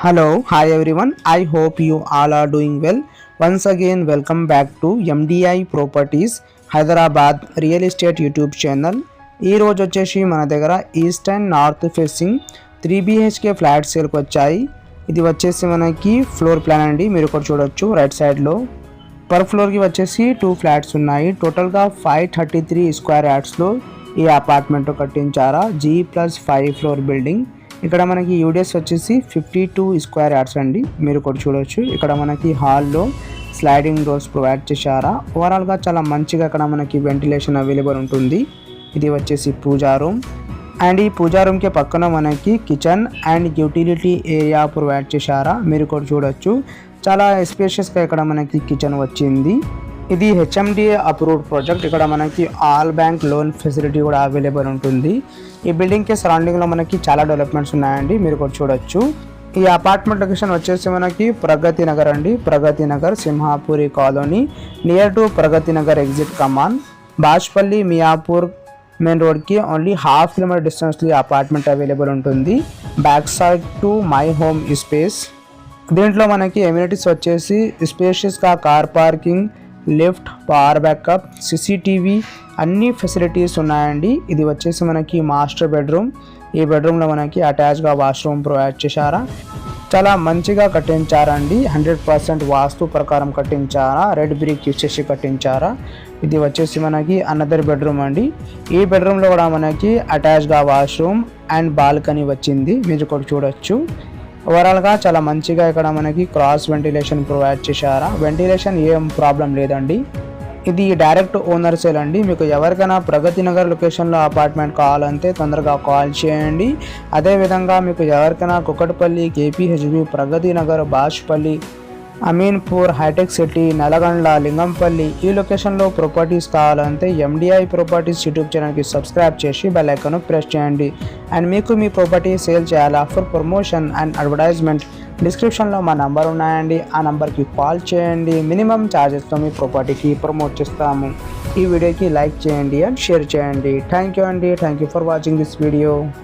Hi everyone. I hope you all are doing well. Once again, welcome back to MDI Properties Hyderabad real estate YouTube channel. ఈ రోజు వచ్చేసి మన దగ్గర east and north facing 3BHK flat సేల్కి వచ్చాయి. ఇది వచ్చేసి మనకి ఫ్లోర్ ప్లాన్ అండి, మీరు ఇక్కడ చూడొచ్చు రైట్ సైడ్లో. పర్ ఫ్లోర్కి వచ్చేసి 2 ఫ్లాట్స్ ఉన్నాయి. టోటల్గా 533 స్క్వేర్ యార్డ్స్లో ఈ అపార్ట్మెంట్ కట్టించారా. G+5 floor building. ఇక్కడ మనకి యూడిఎస్ వచ్చేసి 52 స్క్వేర్ యార్డ్స్ అండి, మీరు కూడా చూడవచ్చు. ఇక్కడ మనకి హాల్లో స్లైడింగ్ డోర్స్ ప్రొవైడ్ చేశారా. ఓవరాల్గా చాలా మంచిగా ఇక్కడ మనకి వెంటిలేషన్ అవైలబుల్ ఉంటుంది. ఇది వచ్చేసి పూజా రూమ్ అండ్ ఈ పూజా రూమ్కి పక్కన మనకి kitchen and utility area provide చేశారా, మీరు కూడా చూడవచ్చు. చాలా స్పేషియస్గా ఇక్కడ మనకి కిచెన్ వచ్చింది. ఇది HMDA అప్రూవ్డ్ ప్రాజెక్ట్. ఇక్కడ మనకి ఆల్ బ్యాంక్ లోన్ ఫెసిలిటీ కూడా అవైలబుల్ ఉంటుంది. ఈ బిల్డింగ్కి సరౌండింగ్లో మనకి చాలా డెవలప్మెంట్స్ ఉన్నాయండి, మీరు కూడా చూడొచ్చు. ఈ అపార్ట్మెంట్ లొకేషన్ వచ్చేసి మనకి ప్రగతి నగర్ అండి. Pragati Nagar Simhapuri colony near to Pragati Nagar exit కమాన్. బాజ్పల్లి మియాపూర్ మెయిన్ రోడ్కి ఓన్లీ 1/2 కిలోమీటర్ డిస్టెన్స్లో ఈ అపార్ట్మెంట్ అవైలబుల్ ఉంటుంది. Back side to my home space. దీంట్లో మనకి ఎమ్యూనిటీస్ వచ్చేసి స్పేషియస్గా car parking, lift, power backup, CCTV అన్ని ఫెసిలిటీస్ ఉన్నాయండి. ఇది వచ్చేసి మనకి మాస్టర్ బెడ్రూమ్. ఈ బెడ్రూమ్లో మనకి అటాచ్గా వాష్రూమ్ ప్రొవైడ్ చేశారా. చాలా మంచిగా కట్టించారండి. 100% వాస్తు ప్రకారం కట్టించారా. రెడ్ బ్రిక్ యూస్ చేసి కట్టించారా. ఇది వచ్చేసి మనకి అనదర్ బెడ్రూమ్ అండి. ఈ బెడ్రూమ్లో కూడా మనకి అటాచ్గా వాష్రూమ్ అండ్ బాల్కనీ వచ్చింది, మీరు కూడా చూడొచ్చు. ఓవరాల్గా చాలా మంచిగా ఇక్కడ మనకి క్రాస్ వెంటిలేషన్ ప్రొవైడ్ చేశారా. వెంటిలేషన్ ఏం ప్రాబ్లం లేదండి. ఇది డైరెక్ట్ ఓనర్ సేల్ అండి. మీకు ఎవరికైనా ప్రగతి నగర్ లొకేషన్లో అపార్ట్మెంట్ కావాలంటే తొందరగా కాల్ చేయండి. అదేవిధంగా మీకు ఎవరికైనా Kukatpally, KPHB, Pragathi Nagar, Bajpalli, Ameenpur, hitech city, Nalgonda, Lingampalli ఈ లొకేషన్లో ప్రాపర్టీస్ కావాలంటే MDI ప్రాపర్టీస్ యూట్యూబ్ ఛానల్కి సబ్స్క్రైబ్ చేసి బెల్ ఐకాన్ ప్రెస్ చేయండి. అండ్ మీకు మీ ప్రాపర్టీ సేల్ చేయాలా, ఫర్ ప్రమోషన్ అండ్ అడ్వర్టైజ్మెంట్ డిస్క్రిప్షన్లో మా నంబర్ ఉన్నాయండి. ఆ నెంబర్కి కాల్ చేయండి. మినిమం ఛార్జెస్తో మీ ప్రాపర్టీకి ప్రమోట్ చేస్తాము. ఈ వీడియోకి లైక్ చేయండి అండ్ షేర్ చేయండి. థ్యాంక్ యూ అండి. Thank you for watching this video.